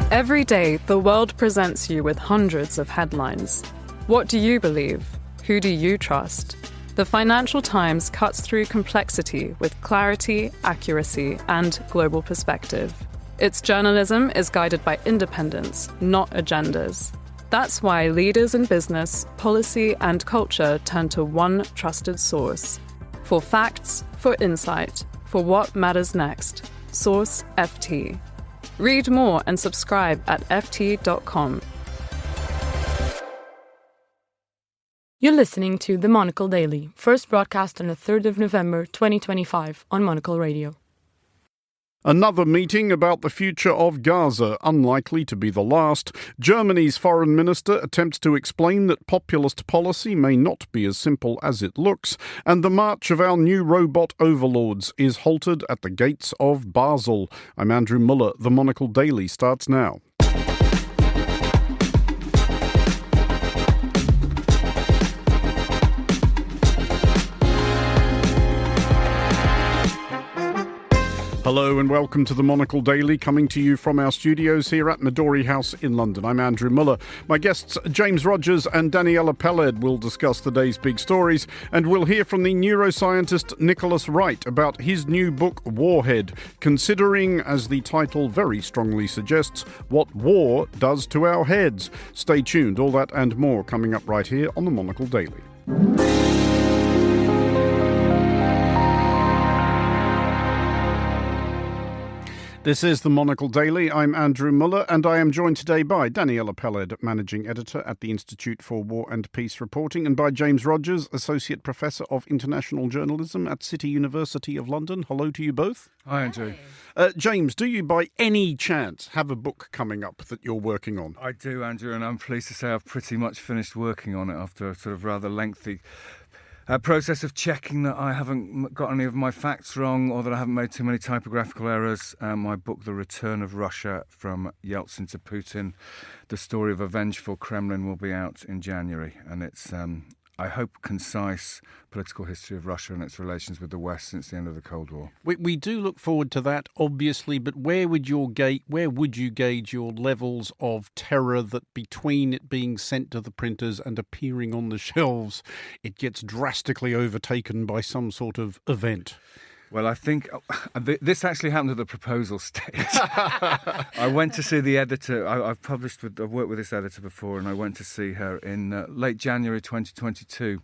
Every day, the world presents you with hundreds of headlines. What do you believe? Who do you trust? The Financial Times cuts through complexity with clarity, accuracy, and global perspective. Its journalism is guided by independence, not agendas. That's why leaders in business, policy, and culture turn to one trusted source. For facts, for insight, for what matters next. Source FT. Read more and subscribe at ft.com. You're listening to The Monocle Daily, first broadcast on the 3rd of November 2025 on Monocle Radio. Another meeting about the future of Gaza, unlikely to be the last. Germany's foreign minister attempts to explain that populist policy may not be as simple as it looks, and the march of our new robot overlords is halted at the gates of Basel. I'm Andrew Muller. The Monocle Daily starts now. Hello and welcome to the Monocle Daily, coming to you from our studios here at Midori House in London. I'm Andrew Muller. My guests James Rogers and Daniela Peled will discuss the day's big stories, and we'll hear from the neuroscientist Nicholas Wright about his new book Warhead, considering, as the title very strongly suggests, what war does to our heads. Stay tuned, all that and more coming up right here on the Monocle Daily. This is the Monocle Daily. I'm Andrew Muller, and I am joined today by Daniela Peled, Managing Editor at the Institute for War and Peace Reporting, and by James Rogers, Associate Professor of International Journalism at City University of London. Hello to you both. Hi, Andrew. James, do you by any chance have a book coming up that you're working on? I do, Andrew, and I'm pleased to say I've pretty much finished working on it after a sort of rather lengthy process of checking that I haven't got any of my facts wrong or that I haven't made too many typographical errors. My book, The Return of Russia from Yeltsin to Putin, the story of a vengeful Kremlin, will be out in January. And it's, I hope, concise political history of Russia and its relations with the West since the end of the Cold War. We do look forward to that, obviously, but where would you gauge your levels of terror that between it being sent to the printers and appearing on the shelves, it gets drastically overtaken by some sort of event? Well, I think this actually happened at the proposal stage. I went to see the editor. I've worked with this editor before, and I went to see her in late January 2022.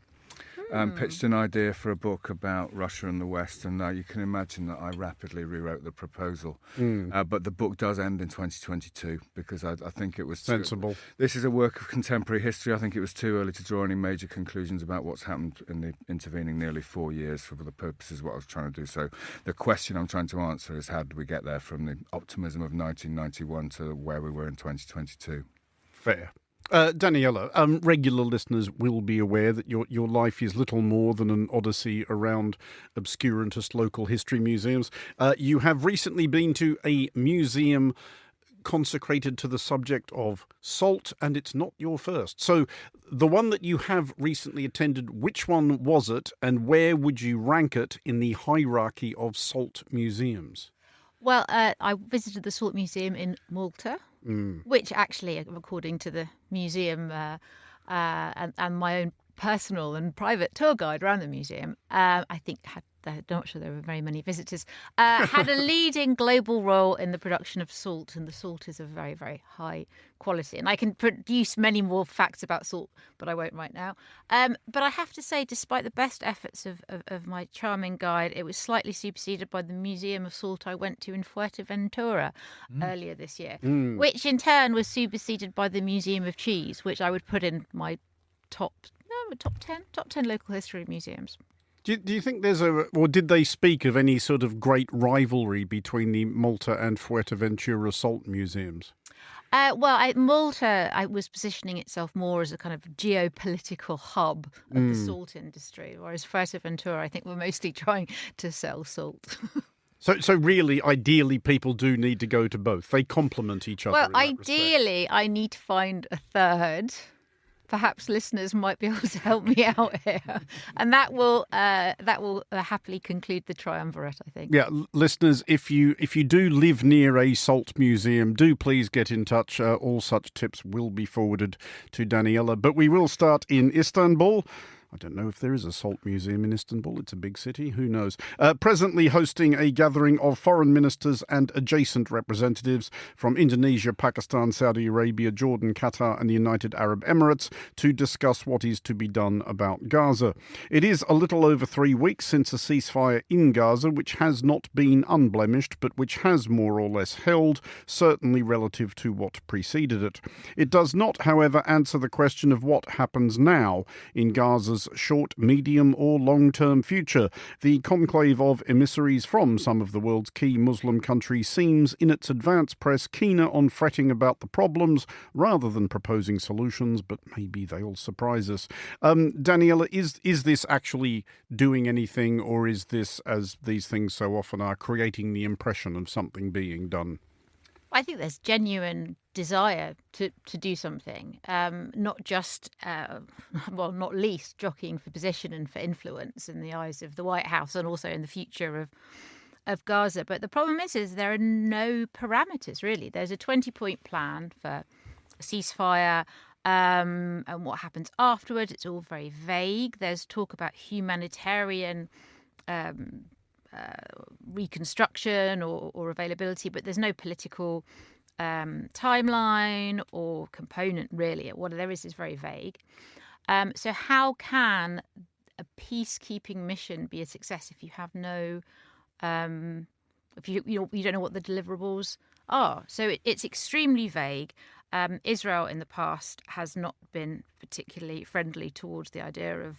Pitched an idea for a book about Russia and the West, and you can imagine that I rapidly rewrote the proposal. But the book does end in 2022 because I think it was sensible. This is a work of contemporary history. I think it was too early to draw any major conclusions about what's happened in the intervening nearly 4 years for the purposes of what I was trying to do. So the question I'm trying to answer is, how did we get there from the optimism of 1991 to where we were in 2022? Fair. Daniela, regular listeners will be aware that your life is little more than an odyssey around obscurantist local history museums. You have recently been to a museum consecrated to the subject of salt, and it's not your first. So the one that you have recently attended, which one was it, and where would you rank it in the hierarchy of salt museums? Well, I visited the Salt Museum in Malta, which actually, according to the museum and my own personal and private tour guide around the museum, I think I'm not sure there were very many visitors, had a leading global role in the production of salt, and the salt is of very, very high quality. And I can produce many more facts about salt, but I won't right now. But I have to say, despite the best efforts of my charming guide, it was slightly superseded by the Museum of Salt I went to in Fuerteventura earlier this year, which in turn was superseded by the Museum of Cheese, which I would put in my top 10 local history museums. Do you think or did they speak of any sort of great rivalry between the Malta and Fuerteventura salt museums? Malta was positioning itself more as a kind of geopolitical hub of the salt industry, whereas Fuerteventura, I think, were mostly trying to sell salt. So really, ideally, people do need to go to both. They complement each other. Well, ideally, I need to find a third perhaps listeners might be able to help me out here, and that will happily conclude the triumvirate, I think. Yeah, listeners, if you do live near a salt museum, do please get in touch. All such tips will be forwarded to Daniela. But we will start in Istanbul. I don't know if there is a salt museum in Istanbul. It's a big city. Who knows? Presently hosting a gathering of foreign ministers and adjacent representatives from Indonesia, Pakistan, Saudi Arabia, Jordan, Qatar and the United Arab Emirates to discuss what is to be done about Gaza. It is a little over 3 weeks since a ceasefire in Gaza, which has not been unblemished, but which has more or less held, certainly relative to what preceded it. It does not, however, answer the question of what happens now in Gaza's short, medium or long-term future. The conclave of emissaries from some of the world's key Muslim countries seems, in its advance press, keener on fretting about the problems rather than proposing solutions, but maybe they'll surprise us. Daniela, is this actually doing anything, or is this, as these things so often are, creating the impression of something being done? I think there's genuine desire to do something, not just, not least, jockeying for position and for influence in the eyes of the White House and also in the future of Gaza. But the problem is there are no parameters, really. There's a 20-point plan for a ceasefire and what happens afterwards. It's all very vague. There's talk about humanitarian reconstruction or availability, but there's no political timeline or component, really. What there is very vague. So how can a peacekeeping mission be a success if you have no, if you don't know what the deliverables are? So it's extremely vague. Israel in the past has not been particularly friendly towards the idea of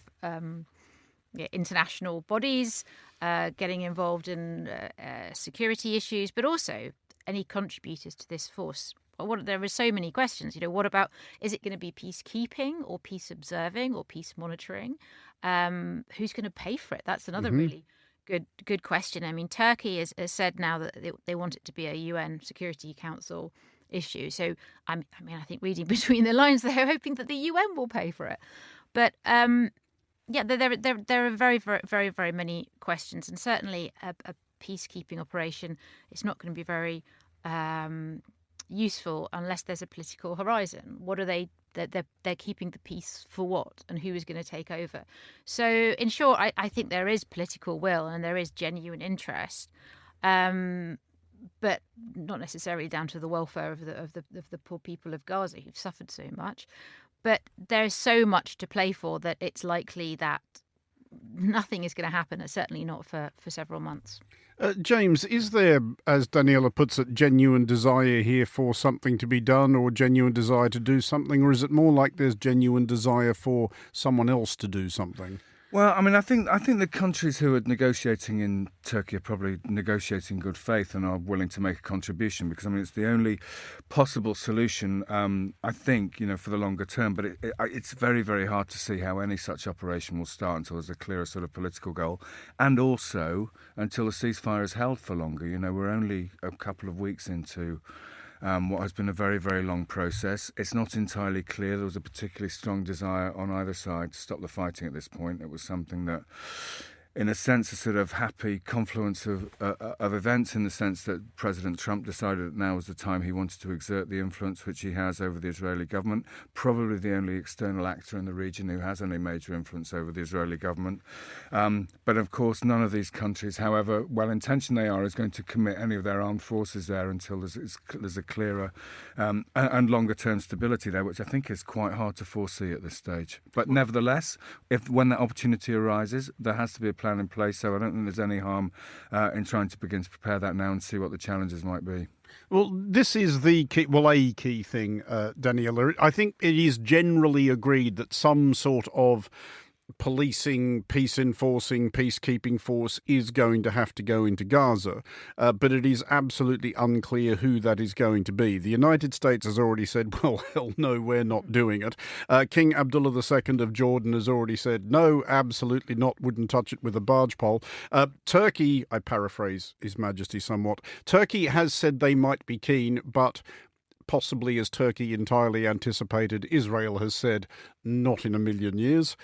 international bodies getting involved in security issues, but also any contributors to this force. There are so many questions. What about, is it going to be peacekeeping or peace observing or peace monitoring? Who's going to pay for it? That's another really good question. I mean, Turkey has said now that they want it to be a UN Security Council issue. So, I think reading between the lines, they're hoping that the UN will pay for it. But there are very, very, very, very many questions, and certainly a peacekeeping operation is not going to be very useful unless there's a political horizon. What are they? They're keeping the peace for what, and who is going to take over? So, in short, I think there is political will and there is genuine interest, but not necessarily down to the welfare of the poor people of Gaza who've suffered so much. But there's so much to play for that it's likely that nothing is going to happen, certainly not for several months. James, is there, as Daniela puts it, genuine desire here for something to be done, or genuine desire to do something, or is it more like there's genuine desire for someone else to do something? Well, I think the countries who are negotiating in Turkey are probably negotiating in good faith and are willing to make a contribution, because it's the only possible solution, I think, for the longer term. But it's very, very hard to see how any such operation will start until there's a clearer sort of political goal, and also until the ceasefire is held for longer. We're only a couple of weeks into what has been a very, very long process. It's not entirely clear there was a particularly strong desire on either side to stop the fighting at this point. It was something that, in a sense, a sort of happy confluence of events, in the sense that President Trump decided that now was the time he wanted to exert the influence which he has over the Israeli government, probably the only external actor in the region who has any major influence over the Israeli government. But of course, none of these countries, however well-intentioned they are, is going to commit any of their armed forces there until there's a clearer and longer-term stability there, which I think is quite hard to foresee at this stage. But nevertheless, when that opportunity arises, there has to be a plan in place, so I don't think there's any harm in trying to begin to prepare that now and see what the challenges might be. Well, this is the key, a key thing, Daniela. I think it is generally agreed that some sort of policing, peace enforcing, peacekeeping force is going to have to go into Gaza, but it is absolutely unclear who that is going to be. The United States has already said, well, hell no, we're not doing it. King Abdullah II of Jordan has already said, no, absolutely not, wouldn't touch it with a barge pole. Turkey, I paraphrase His Majesty somewhat, Turkey has said they might be keen, but possibly, as Turkey entirely anticipated. Israel has said not in a million years.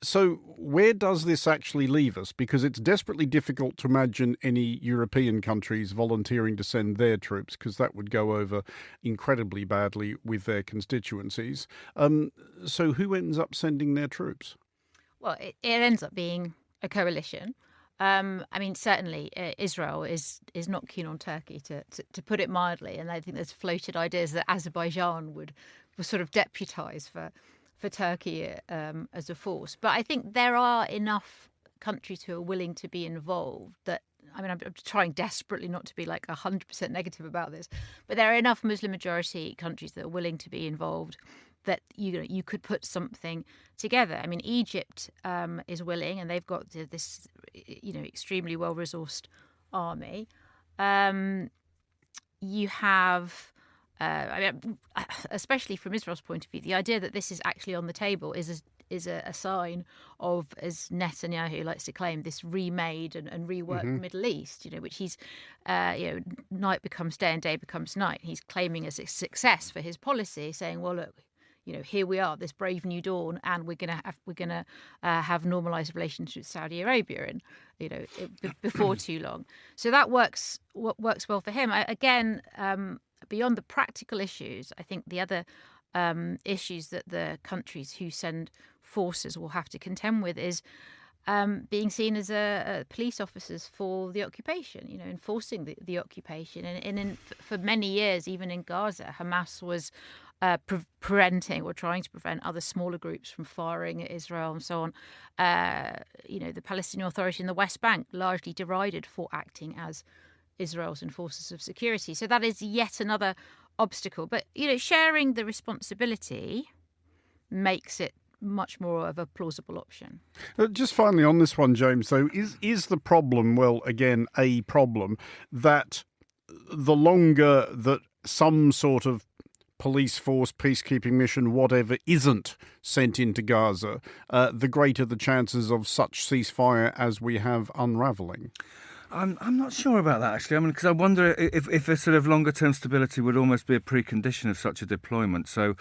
So where does this actually leave us? Because it's desperately difficult to imagine any European countries volunteering to send their troops, because that would go over incredibly badly with their constituencies. So who ends up sending their troops? Well, it ends up being a coalition. I mean, certainly Israel is not keen on Turkey, to put it mildly, and I think there's floated ideas that Azerbaijan would sort of deputise for Turkey as a force. But I think there are enough countries who are willing to be involved that, I mean, I'm trying desperately not to be like 100% negative about this, but there are enough Muslim majority countries that are willing to be involved that you could put something together. I mean, Egypt is willing, and they've got this extremely well resourced army. You have, especially from Israel's point of view, the idea that this is actually on the table is a sign of, as Netanyahu likes to claim, this remade and reworked Middle East, which he's, night becomes day and day becomes night. He's claiming as a success for his policy, saying, well, look, here we are, this brave new dawn, and we're gonna have normalised relations with Saudi Arabia, and before too long. So that works well for him. Beyond the practical issues, I think the other issues that the countries who send forces will have to contend with is being seen as police officers for the occupation, enforcing the occupation. And for many years, even in Gaza, Hamas was preventing or trying to prevent other smaller groups from firing at Israel and so on. The Palestinian Authority in the West Bank largely derided for acting as Israel's enforcers of security. So that is yet another obstacle. But, sharing the responsibility makes it much more of a plausible option. Just finally on this one, James, though, is the problem, well, again, a problem that the longer that some sort of police force, peacekeeping mission, whatever, isn't sent into Gaza, the greater the chances of such ceasefire as we have unravelling? I'm not sure about that, actually. I mean, because I wonder if a sort of longer-term stability would almost be a precondition of such a deployment. So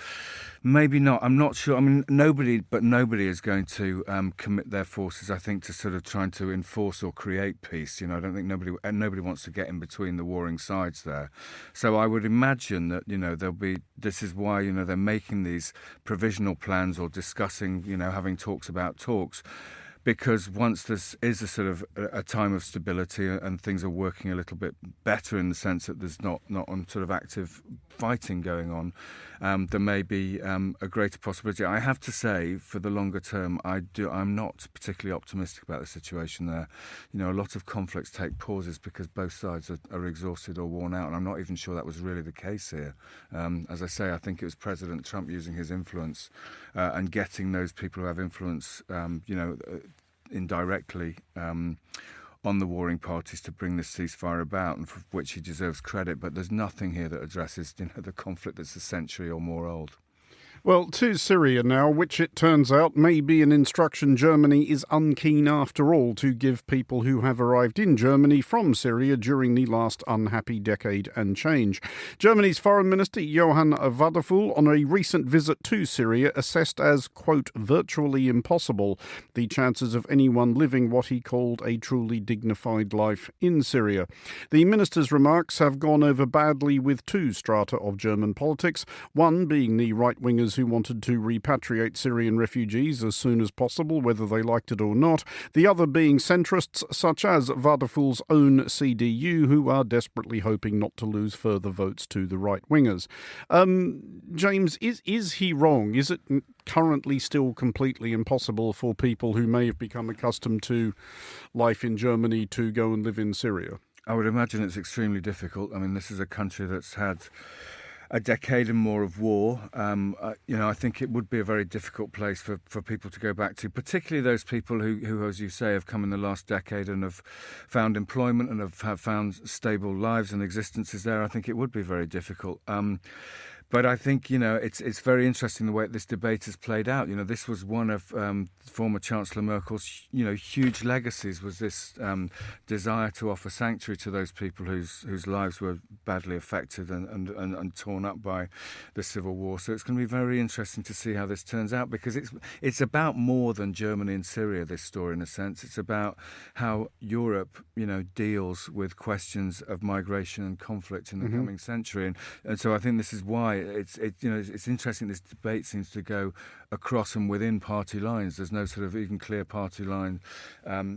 maybe not. I'm not sure. I mean, nobody is going to commit their forces, I think, to sort of trying to enforce or create peace. I don't think nobody wants to get in between the warring sides there. So I would imagine that, this is why, they're making these provisional plans or discussing, having talks about talks. Because once this is a sort of a time of stability and things are working a little bit better in the sense that there's not on sort of active fighting going on, there may be a greater possibility. I have to say, for the longer term, I'm not particularly optimistic about the situation there. A lot of conflicts take pauses because both sides are exhausted or worn out, and I'm not even sure that was really the case here. As I say, I think it was President Trump using his influence and getting those people who have influence, indirectly on the warring parties to bring this ceasefire about, and for which he deserves credit. But there's nothing here that addresses the conflict that's a century or more old. Well, to Syria now, which it turns out may be an instruction Germany is unkeen after all to give people who have arrived in Germany from Syria during the last unhappy decade and change. Germany's Foreign Minister Johann Wadephul, on a recent visit to Syria, assessed as, quote, virtually impossible the chances of anyone living what he called a truly dignified life in Syria. The minister's remarks have gone over badly with two strata of German politics, one being the right-wingers who wanted to repatriate Syrian refugees as soon as possible, whether they liked it or not, the other being centrists such as Wadephul's own CDU, who are desperately hoping not to lose further votes to the right-wingers. James, is he wrong? Is it currently still completely impossible for people who may have become accustomed to life in Germany to go and live in Syria? I would imagine it's extremely difficult. I mean, this is a country that's had a decade and more of war. I think it would be a very difficult place for people to go back to, particularly those people who, as you say, have come in the last decade and have found employment and have found stable lives and existences there. I think it would be very difficult. But I think, it's very interesting the way this debate has played out. This was one of former Chancellor Merkel's, huge legacies, was this desire to offer sanctuary to those people whose lives were badly affected and torn up by the civil war. So it's going to be very interesting to see how this turns out, because it's about more than Germany and Syria, this story, in a sense. It's about how Europe, deals with questions of migration and conflict in the coming century. And so I think this is why it's interesting. This debate seems to go across and within party lines. There's no sort of even clear party line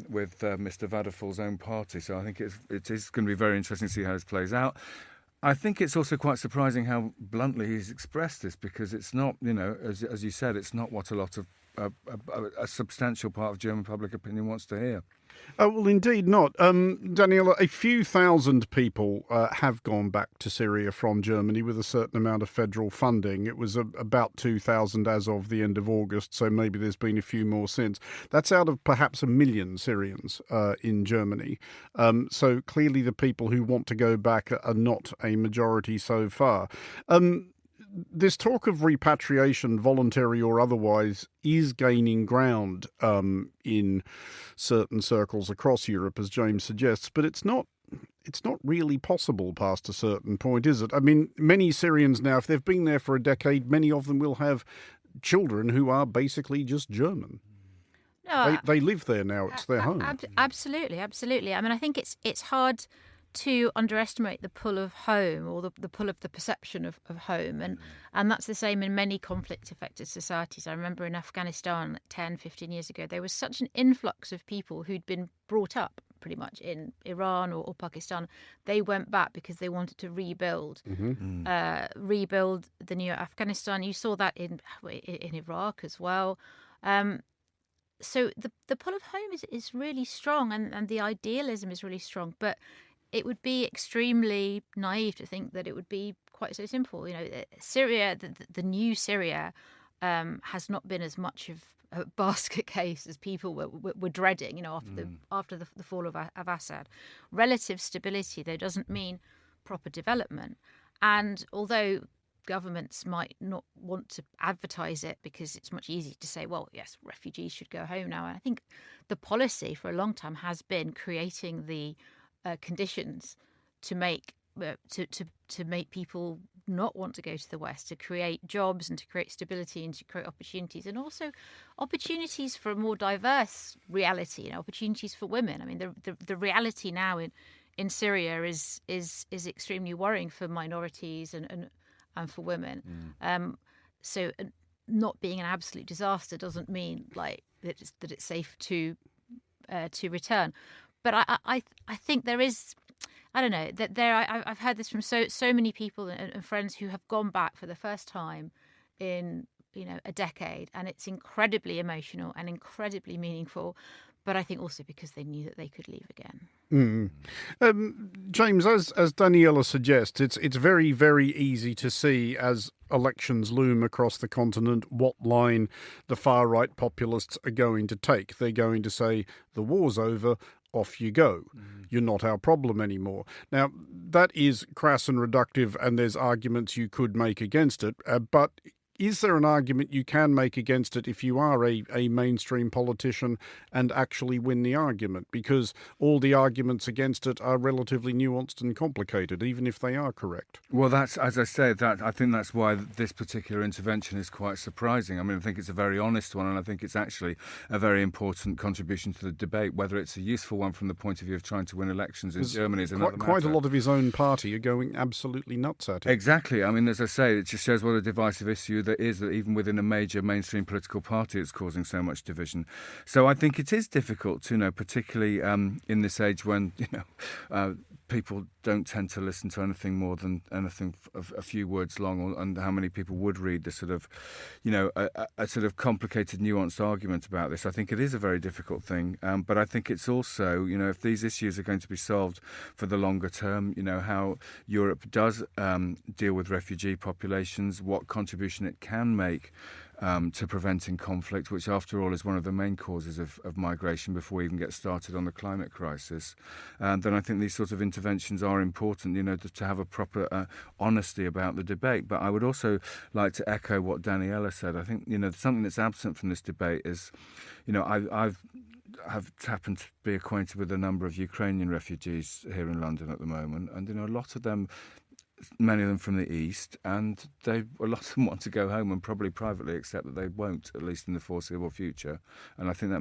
with Mr. Wadephul's own party. So I think it is going to be very interesting to see how this plays out. I think it's also quite surprising how bluntly he's expressed this, because it's not, as you said, it's not what a lot of a substantial part of German public opinion wants to hear. Well, indeed not. Daniela, a few thousand people have gone back to Syria from Germany with a certain amount of federal funding. It was about 2,000 as of the end of August, so maybe there's been a few more since. That's out of perhaps 1 million Syrians in Germany. So clearly the people who want to go back are not a majority so far. This talk of repatriation, voluntary or otherwise, is gaining ground in certain circles across Europe, as James suggests, but it's not really possible past a certain point, is it? I mean, many Syrians now, if they've been there for a decade, many of them will have children who are basically just German. No, they live there now. It's their home. Absolutely. I mean, I think it's hard to underestimate the pull of home, or the pull of the perception of home. And that's the same in many conflict-affected societies. I remember in Afghanistan 10, 15 years ago, there was such an influx of people who'd been brought up pretty much in Iran or Pakistan. They went back because they wanted to rebuild the new Afghanistan. You saw that in Iraq as well. So the pull of home is really strong, and the idealism is really strong. But it would be extremely naive to think that it would be quite so simple. Syria, the new Syria, has not been as much of a basket case as people were dreading. After the fall of Assad, relative stability though doesn't mean proper development. And although governments might not want to advertise it because it's much easier to say, well, yes, refugees should go home now. And I think the policy for a long time has been creating the conditions to make people not want to go to the West, to create jobs and to create stability and to create opportunities, and also opportunities for a more diverse reality, opportunities for women. I mean, the reality now in Syria is extremely worrying for minorities and for women. So not being an absolute disaster doesn't mean that it's safe to return. But I think there is, I don't know, that I've heard this from so many people and friends who have gone back for the first time in a decade, and it's incredibly emotional and incredibly meaningful. But I think also because they knew that they could leave again. James, as Daniela suggests, it's very, very easy to see as elections loom across the continent what line the far-right populists are going to take. They're going to say, the war's over, off you go. You're not our problem anymore. Now, that is crass and reductive, and there's arguments you could make against it, but is there an argument you can make against it if you are a mainstream politician and actually win the argument? Because all the arguments against it are relatively nuanced and complicated, even if they are correct. Well, that's, as I say, I think that's why this particular intervention is quite surprising. I mean, I think it's a very honest one, and I think it's actually a very important contribution to the debate. Whether it's a useful one from the point of view of trying to win elections in Germany is another matter. Quite a lot of his own party are going absolutely nuts at it. Exactly. I mean, as I say, it just shows what a divisive issue there is, that even within a major mainstream political party it's causing so much division. So I think it is difficult to, particularly in this age when, people don't tend to listen to anything more than anything a few words long, and how many people would read the sort of, a sort of complicated, nuanced argument about this. I think it is a very difficult thing, but I think it's also, if these issues are going to be solved for the longer term, how Europe does deal with refugee populations, what contribution it can make to preventing conflict, which after all is one of the main causes of migration before we even get started on the climate crisis. And then I think these sorts of interventions are important, to have a proper honesty about the debate. But I would also like to echo what Daniela said. I think, something that's absent from this debate is, I've happened to be acquainted with a number of Ukrainian refugees here in London at the moment, and a lot of them, many of them from the east, and a lot of them want to go home and probably privately accept that they won't, at least in the foreseeable future. And I think that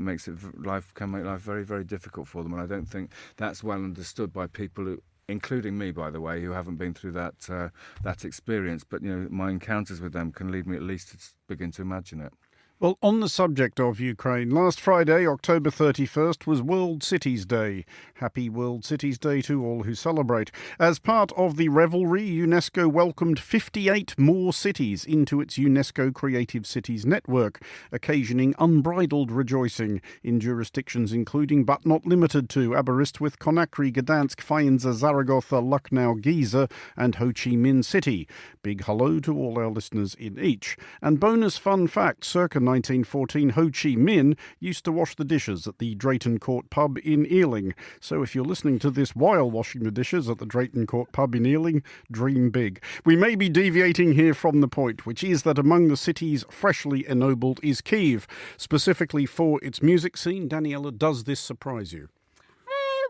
can make life very, very difficult for them. And I don't think that's well understood by people who, including me, by the way, who haven't been through that experience. But my encounters with them can lead me at least to begin to imagine it. Well, on the subject of Ukraine, last Friday, October 31st, was World Cities Day. Happy World Cities Day to all who celebrate. As part of the revelry, UNESCO welcomed 58 more cities into its UNESCO Creative Cities network, occasioning unbridled rejoicing in jurisdictions including, but not limited to, Aberystwyth, Conakry, Gdansk, Faenza, Zaragoza, Lucknow, Giza and Ho Chi Minh City. Big hello to all our listeners in each. And bonus fun fact, circa 1914, Ho Chi Minh used to wash the dishes at the Drayton Court pub in Ealing. So if you're listening to this while washing the dishes at the Drayton Court pub in Ealing, dream big. We may be deviating here from the point, which is that among the cities freshly ennobled is Kyiv, specifically for its music scene. Daniela, does this surprise you?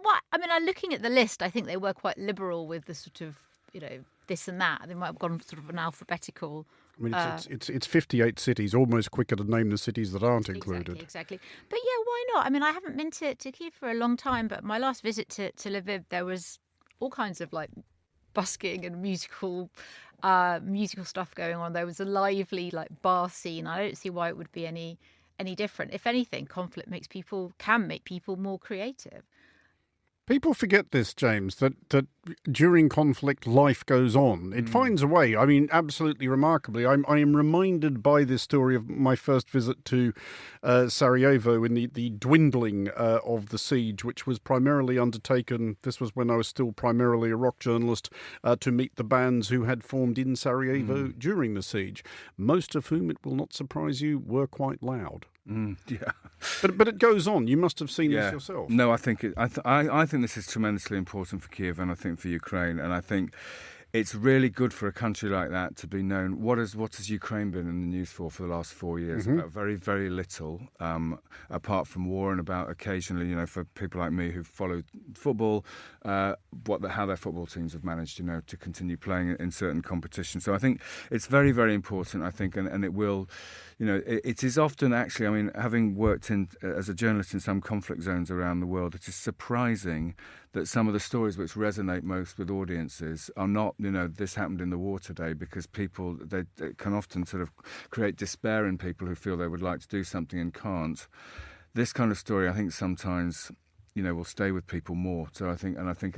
Well, I mean, looking at the list, I think they were quite liberal with the sort of, this and that. They might have gone sort of an alphabetical. I mean, it's 58 cities, almost quicker to name the cities that aren't included. Exactly. But yeah, why not? I mean, I haven't been to Kyiv for a long time, but my last visit to Lviv, there was all kinds of busking and musical stuff going on. There was a lively bar scene. I don't see why it would be any different. If anything, conflict can make people more creative. People forget this, James, that during conflict, life goes on. It finds a way. I mean, absolutely remarkably. I am reminded by this story of my first visit to Sarajevo in the dwindling of the siege, which was primarily undertaken, this was when I was still primarily a rock journalist, to meet the bands who had formed in Sarajevo during the siege, most of whom, it will not surprise you, were quite loud. Yeah, but it goes on. You must have seen this yourself. No, I think I think this is tremendously important for Kyiv, and I think for Ukraine, and I think it's really good for a country like that to be known. What has Ukraine been in the news for the last 4 years? About very, very little, apart from war, and about occasionally, for people like me who followed football, how their football teams have managed, to continue playing in certain competitions. So I think it's very, very important. I think, and it will. It is often actually, I mean, having worked as a journalist in some conflict zones around the world, it is surprising that some of the stories which resonate most with audiences are not, this happened in the war today, because people, they can often sort of create despair in people who feel they would like to do something and can't. This kind of story, I think, sometimes will stay with people more. So I think,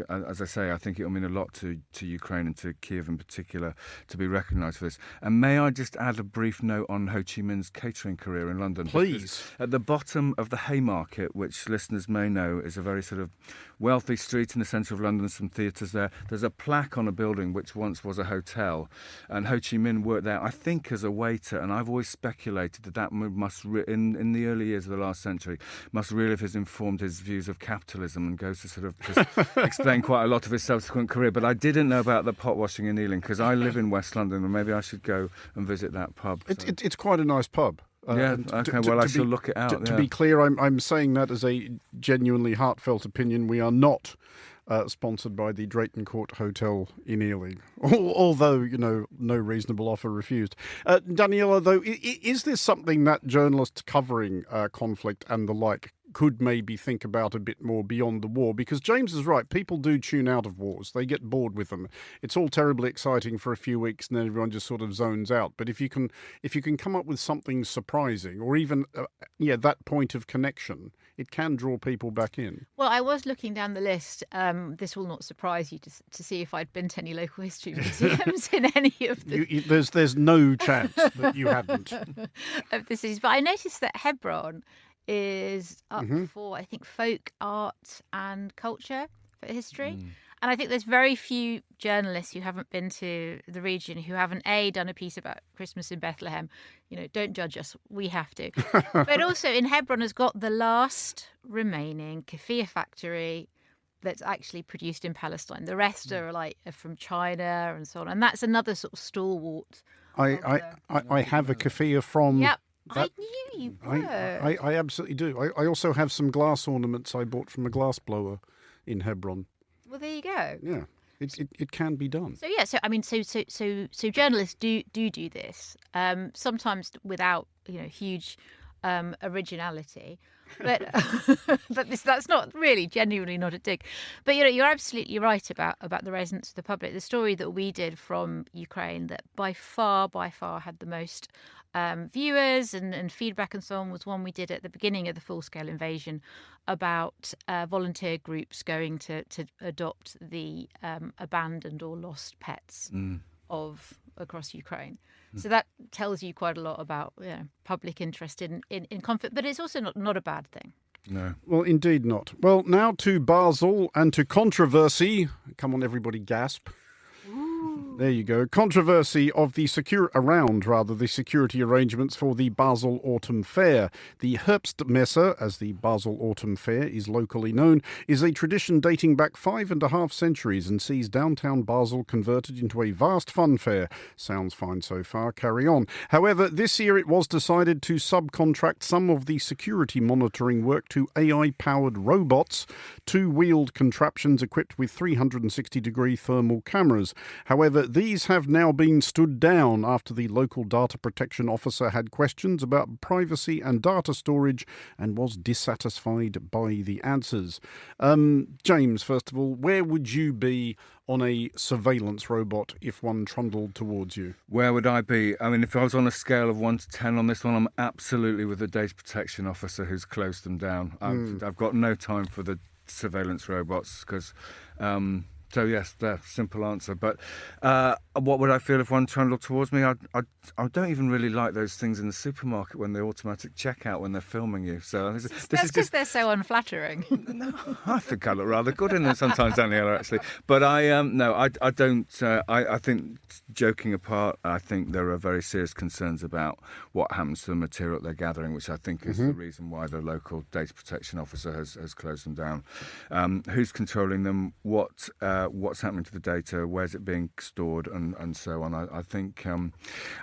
as I say, I think it'll mean a lot to Ukraine and to Kyiv in particular to be recognised for this. And may I just add a brief note on Ho Chi Minh's catering career in London? Please. Because at the bottom of the Haymarket, which listeners may know is a very sort of wealthy street in the centre of London, some theatres there, there's a plaque on a building which once was a hotel. And Ho Chi Minh worked there, I think, as a waiter. And I've always speculated that must, in the early years of the last century, must really have informed his views of capitalism, and goes to sort of just explain quite a lot of his subsequent career. But I didn't know about the pot washing in Ealing, because I live in West London, and maybe I should go and visit that pub. So. It's quite a nice pub. I shall look it out. To be clear, I'm saying that as a genuinely heartfelt opinion. We are not sponsored by the Drayton Court Hotel in Ealing, although, no reasonable offer refused. Daniela, though, is this something that journalists covering conflict and the like could maybe think about a bit more beyond the war? Because James is right, people do tune out of wars. They get bored with them. It's all terribly exciting for a few weeks and then everyone just sort of zones out. But if you can come up with something surprising, or even that point of connection, it can draw people back in. Well, I was looking down the list. This will not surprise you to see if I'd been to any local history museums in any of the... There's no chance that you hadn't. Of the cities. But I noticed that Hebron is up for, I think, folk art and culture for history. And I think there's very few journalists who haven't been to the region who haven't done a piece about Christmas in Bethlehem. Don't judge us, we have to. But also in Hebron has got the last remaining kefir factory that's actually produced in Palestine. The rest are from China and so on. And that's another sort of stalwart. I have a kefir from... Yep. That, I knew you would. I absolutely do. I also have some glass ornaments I bought from a glass blower in Hebron. Well, there you go. Yeah, it can be done. So so journalists do this. Sometimes without huge originality, but that's not really genuinely not a dig. But you're absolutely right about the resonance of the public. The story that we did from Ukraine that by far had the most viewers and feedback and so on was one we did at the beginning of the full-scale invasion about volunteer groups going to adopt the abandoned or lost pets of across Ukraine. So that tells you quite a lot about public interest in conflict, but it's also not a bad thing. No. Well, indeed not. Well, now to Basel and to controversy. Come on, everybody, gasp. There you go. Controversy of the security arrangements for the Basel Autumn Fair. The Herbstmesse, as the Basel Autumn Fair is locally known, is a tradition dating back 5.5 centuries and sees downtown Basel converted into a vast fun fair. Sounds fine so far. Carry on. However, this year it was decided to subcontract some of the security monitoring work to AI-powered robots, two-wheeled contraptions equipped with 360-degree thermal cameras. However, these have now been stood down after the local data protection officer had questions about privacy and data storage and was dissatisfied by the answers. James, first of all, where would you be on a surveillance robot if one trundled towards you? Where would I be? I mean, if I was on a scale of 1 to 10 on this one, I'm absolutely with the data protection officer who's closed them down. I've got no time for the surveillance robots because... So yes, the simple answer. But what would I feel if one trundled towards me? I don't even really like those things in the supermarket when they automatic checkout when they're filming you. So that's because they're so unflattering. No, I think I look rather good in them sometimes, Daniela, actually. But I don't. I think, joking apart, I think there are very serious concerns about what happens to the material they're gathering, which I think is the reason why the local data protection officer has closed them down. Who's controlling them? What's happening to the data, where's it being stored, and so on. I think,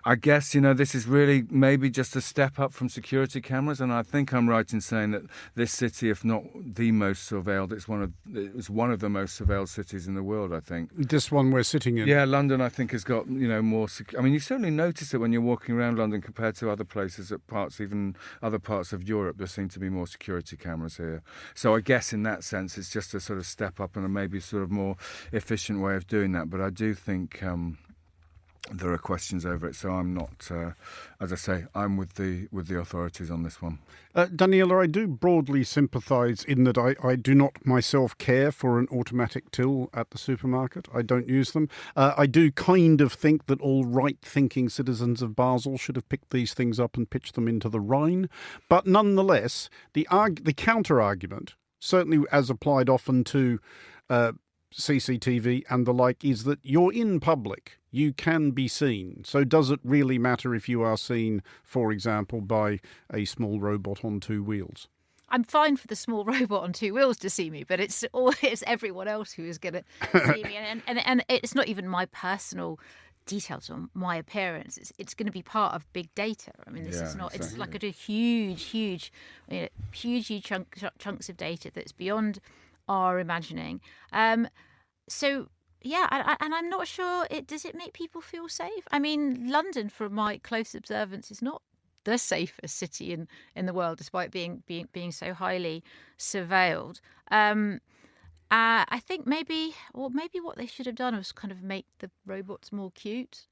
I guess, this is really maybe just a step up from security cameras, and I think I'm right in saying that this city, if not the most surveilled, it was one of the most surveilled cities in the world, I think. This one we're sitting in? Yeah, London, I think, has got, more... I mean, you certainly notice it when you're walking around London compared to other places, even other parts of Europe. There seem to be more security cameras here. So I guess in that sense, it's just a sort of step up and a maybe sort of more efficient way of doing that, but I do think there are questions over it. So I'm not, as I say, I'm with the authorities on this one. Daniela, I do broadly sympathise in that I do not myself care for an automatic till at the supermarket. I don't use them. I do kind of think that all right-thinking citizens of Basel should have picked these things up and pitched them into the Rhine. But nonetheless, the counter-argument, certainly as applied often to CCTV and the like, is that you're in public. You can be seen. So does it really matter if you are seen, for example, by a small robot on two wheels? I'm fine for the small robot on two wheels to see me, but it's everyone else who is going to see me. And it's not even my personal details on my appearance. It's going to be part of big data. I mean, this is not. Exactly. It's like a huge chunks of data that's beyond our imagining. So yeah, and I'm not sure. Does it make people feel safe? I mean, London, from my close observance, is not the safest city in the world, despite being so highly surveilled. I think maybe what they should have done was kind of make the robots more cute.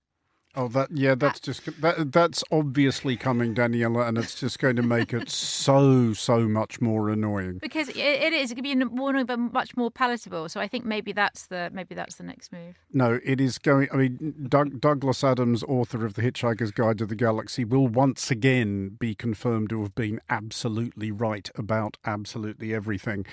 Oh, that's obviously coming, Daniela, and it's just going to make it so much more annoying. Because it is. It could be more annoying, but much more palatable. So I think maybe that's the next move. No, it is going. I mean, Douglas Adams, author of The Hitchhiker's Guide to the Galaxy, will once again be confirmed to have been absolutely right about absolutely everything.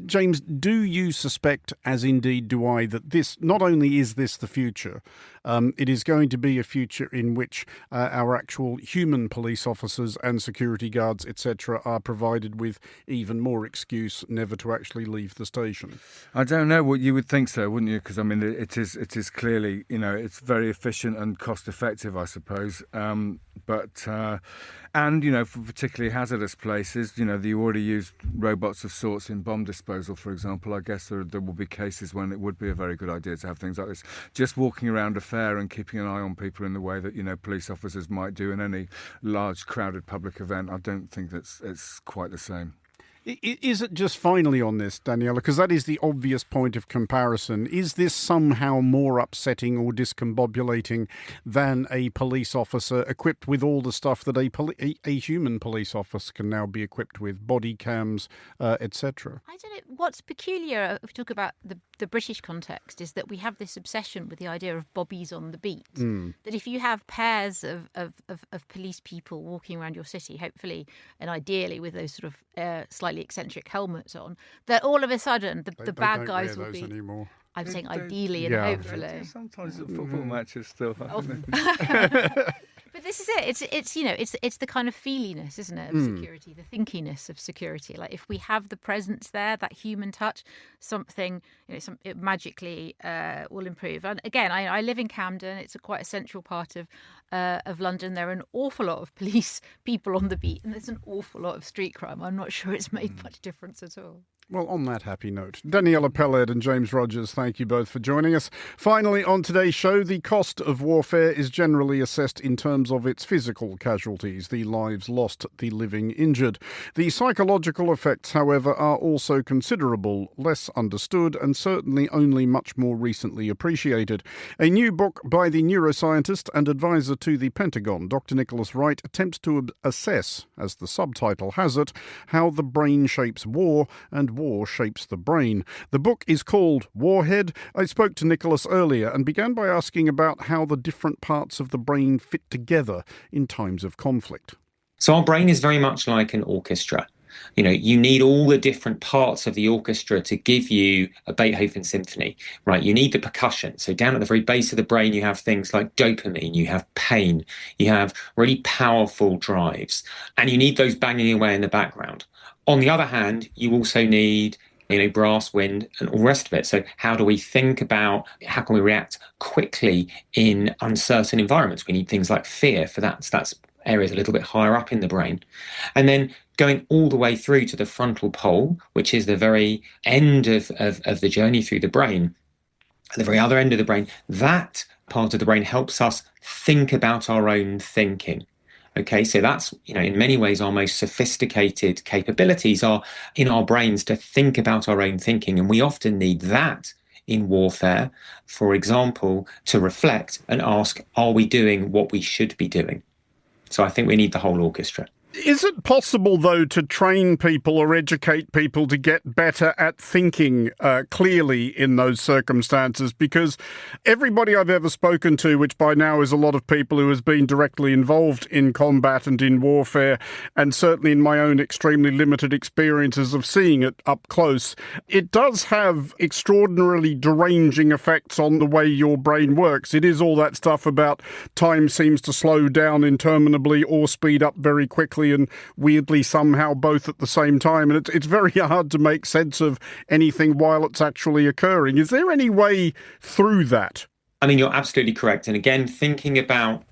James, do you suspect, as indeed do I, that this not only is this the future, it is going to be a future in which our actual human police officers and security guards, etc., are provided with even more excuse never to actually leave the station? I don't know. What you would think so, wouldn't you? Because I mean, it is clearly, it's very efficient and cost effective, I suppose. And for particularly hazardous places, you already use robots of sorts in bomb disposal, for example. I guess there will be cases when it would be a very good idea to have things like this. Just walking around a fair and keeping an eye on people in the way that police officers might do in any large crowded public event, I don't think it's quite the same. Is it just finally on this, Daniela, because that is the obvious point of comparison, is this somehow more upsetting or discombobulating than a police officer equipped with all the stuff that a human police officer can now be equipped with, body cams, etc.? I don't know. What's peculiar, if we talk about the British context, is that we have this obsession with the idea of bobbies on the beat. That if you have pairs of police people walking around your city, hopefully and ideally with those sort of slightly eccentric helmets on, that all of a sudden the bad guys will be. Anymore. I'm saying ideally and hopefully. Sometimes at football matches still. But this is it. It's the kind of feeliness, isn't it, of security, the thinkiness of security. Like if we have the presence there, that human touch, something, it magically will improve. And again, I live in Camden. It's quite a central part of London. There are an awful lot of police people on the beat, and there's an awful lot of street crime. I'm not sure it's made much difference at all. Well, on that happy note, Daniela Peled and James Rogers, thank you both for joining us. Finally, on today's show, the cost of warfare is generally assessed in terms of its physical casualties, the lives lost, the living injured. The psychological effects, however, are also considerable, less understood, and certainly only much more recently appreciated. A new book by the neuroscientist and advisor to the Pentagon, Dr. Nicholas Wright, attempts to assess, as the subtitle has it, how the brain shapes war and war shapes the brain. The book is called Warhead. I spoke to Nicholas earlier and began by asking about how the different parts of the brain fit together in times of conflict. So our brain is very much like an orchestra. You need all the different parts of the orchestra to give you a Beethoven symphony, right? You need the percussion. So down at the very base of the brain, you have things like dopamine, you have pain, you have really powerful drives, and you need those banging away in the background. On the other hand, you also need brass, wind, and all the rest of it. So how do we think about how can we react quickly in uncertain environments? We need things like fear for that. So that's areas a little bit higher up in the brain. And then going all the way through to the frontal pole, which is the very end of the journey through the brain, at the very other end of the brain, that part of the brain helps us think about our own thinking. Okay, so that's, in many ways, our most sophisticated capabilities are in our brains to think about our own thinking. And we often need that in warfare, for example, to reflect and ask, are we doing what we should be doing? So I think we need the whole orchestra. Is it possible, though, to train people or educate people to get better at thinking clearly in those circumstances? Because everybody I've ever spoken to, which by now is a lot of people who has been directly involved in combat and in warfare, and certainly in my own extremely limited experiences of seeing it up close, it does have extraordinarily deranging effects on the way your brain works. It is all that stuff about time seems to slow down interminably or speed up very quickly, and weirdly somehow both at the same time. And it's very hard to make sense of anything while it's actually occurring. Is there any way through that? I mean, you're absolutely correct. And again, thinking about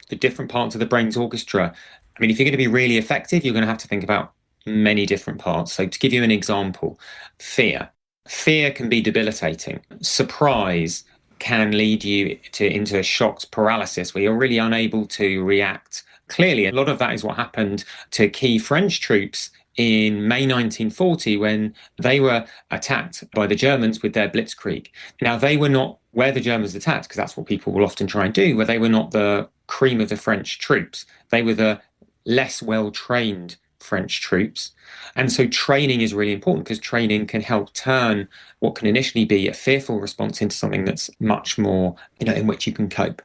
the different parts of the brain's orchestra, I mean, if you're going to be really effective, you're going to have to think about many different parts. So to give you an example, fear. Fear can be debilitating. Surprise can lead you into a shocked paralysis where you're really unable to react clearly. A lot of that is what happened to key French troops in May 1940 when they were attacked by the Germans with their blitzkrieg. Now, they were not where the Germans attacked, because that's what people will often try and do, where they were not the cream of the French troops. They were the less well-trained French troops. And so training is really important, because training can help turn what can initially be a fearful response into something that's much more, in which you can cope.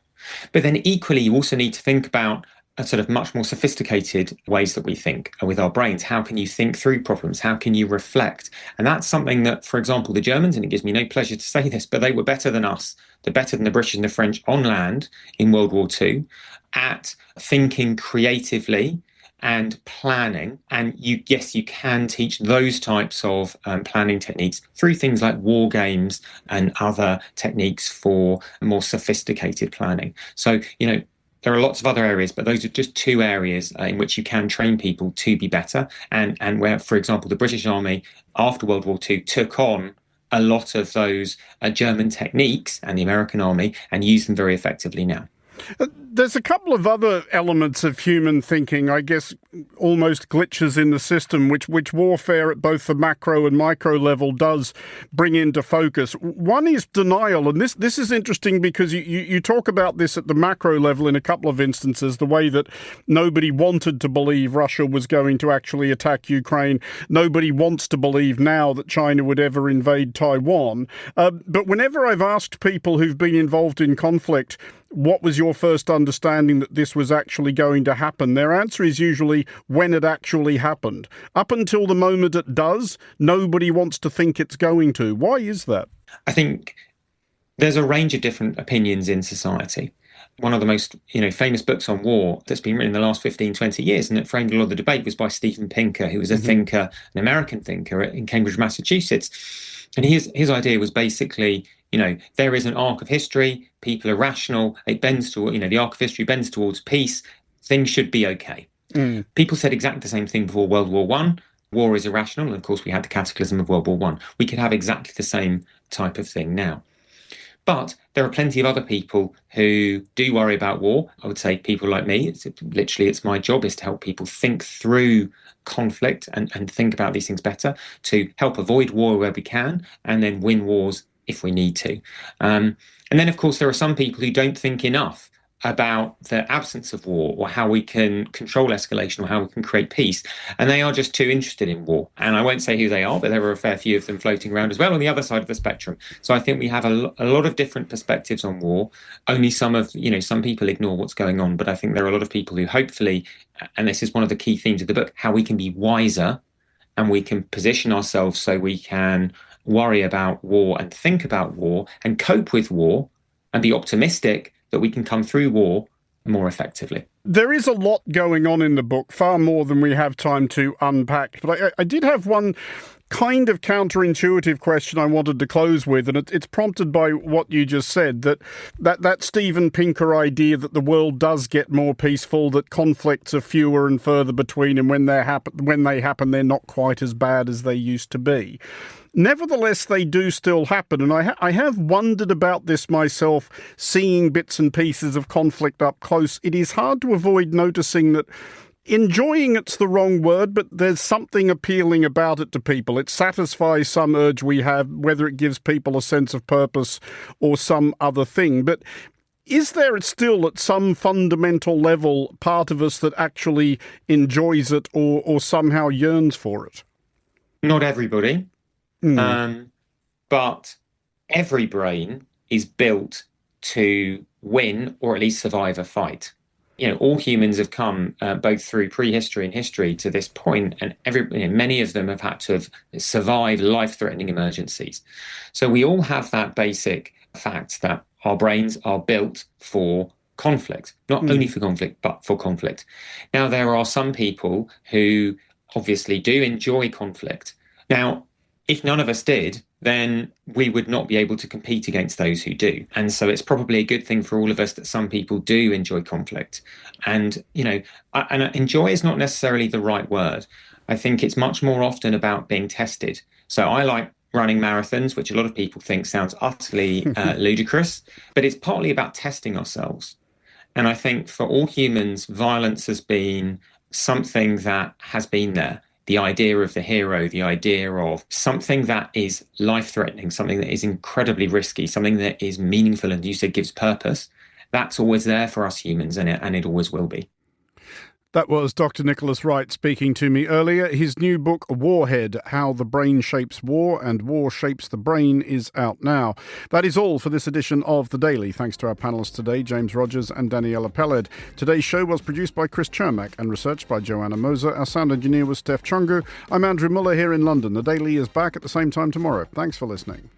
But then equally, you also need to think about a sort of much more sophisticated ways that we think with our brains. How can you think through problems? How can you reflect? And that's something that, for example, the Germans, and it gives me no pleasure to say this, but they were better than us. They're better than the British and the French on land in World War II at thinking creatively and planning. And you can teach those types of planning techniques through things like war games and other techniques for more sophisticated planning. So, there are lots of other areas, but those are just two areas in which you can train people to be better. And where, for example, the British Army after World War II took on a lot of those German techniques and the American Army and used them very effectively now. There's a couple of other elements of human thinking, I guess almost glitches in the system, which warfare at both the macro and micro level does bring into focus. One is denial, and this is interesting because you talk about this at the macro level in a couple of instances, the way that nobody wanted to believe Russia was going to actually attack Ukraine. Nobody wants to believe now that China would ever invade Taiwan. But whenever I've asked people who've been involved in conflict, what was your first understanding that this was actually going to happen? Their answer is usually when it actually happened. Up until the moment it does, nobody wants to think it's going to. Why is that? I think there's a range of different opinions in society. One of the most famous books on war that's been written in the last 15, 20 years, and that framed a lot of the debate, was by Steven Pinker, who was a thinker, an American thinker in Cambridge, Massachusetts. And his idea was basically, there is an arc of history, people are rational, it bends to, the arc of history bends towards peace, things should be okay. People said exactly the same thing before World War I. War is irrational, and of course we had the cataclysm of World War I. We could have exactly the same type of thing now. But there are plenty of other people who do worry about war. I would say people like me, it's my job is to help people think through conflict and think about these things better, to help avoid war where we can, and then win wars if we need to. And then, of course, there are some people who don't think enough about the absence of war, or how we can control escalation, or how we can create peace. And they are just too interested in war. And I won't say who they are, but there are a fair few of them floating around as well on the other side of the spectrum. So I think we have a lot of different perspectives on war. Only some people ignore what's going on. But I think there are a lot of people who hopefully, and this is one of the key themes of the book, how we can be wiser and we can position ourselves so we can worry about war and think about war and cope with war and be optimistic that we can come through war more effectively. There is a lot going on in the book, far more than we have time to unpack. But I did have one kind of counterintuitive question I wanted to close with, and it's prompted by what you just said, that Steven Pinker idea that the world does get more peaceful, that conflicts are fewer and further between, and when they happen, they're not quite as bad as they used to be. Nevertheless, they do still happen, and I have wondered about this myself, seeing bits and pieces of conflict up close. It is hard to avoid noticing that enjoying it's the wrong word, but there's something appealing about it to people. It satisfies some urge we have, whether it gives people a sense of purpose or some other thing. But is there still at some fundamental level part of us that actually enjoys it or somehow yearns for it? Not everybody. But every brain is built to win or at least survive a fight. All humans have come both through prehistory and history to this point, and many of them have had to have survived life-threatening emergencies. So we all have that basic fact that our brains are built for conflict, not only for conflict, but for conflict. Now, there are some people who obviously do enjoy conflict. Now, if none of us did, then we would not be able to compete against those who do. And so it's probably a good thing for all of us that some people do enjoy conflict. And, and enjoy is not necessarily the right word. I think it's much more often about being tested. So I like running marathons, which a lot of people think sounds utterly ludicrous, but it's partly about testing ourselves. And I think for all humans, violence has been something that has been there. the idea of the hero, the idea of something that is life-threatening, something that is incredibly risky, something that is meaningful and, you said, gives purpose, that's always there for us humans, and it always will be. That was Dr. Nicholas Wright speaking to me earlier. His new book, Warhead, How the Brain Shapes War and War Shapes the Brain, is out now. That is all for this edition of The Daily. Thanks to our panellists today, James Rogers and Daniela Peled. Today's show was produced by Chris Chermak and researched by Joanna Moser. Our sound engineer was Steph Chungu. I'm Andrew Muller here in London. The Daily is back at the same time tomorrow. Thanks for listening.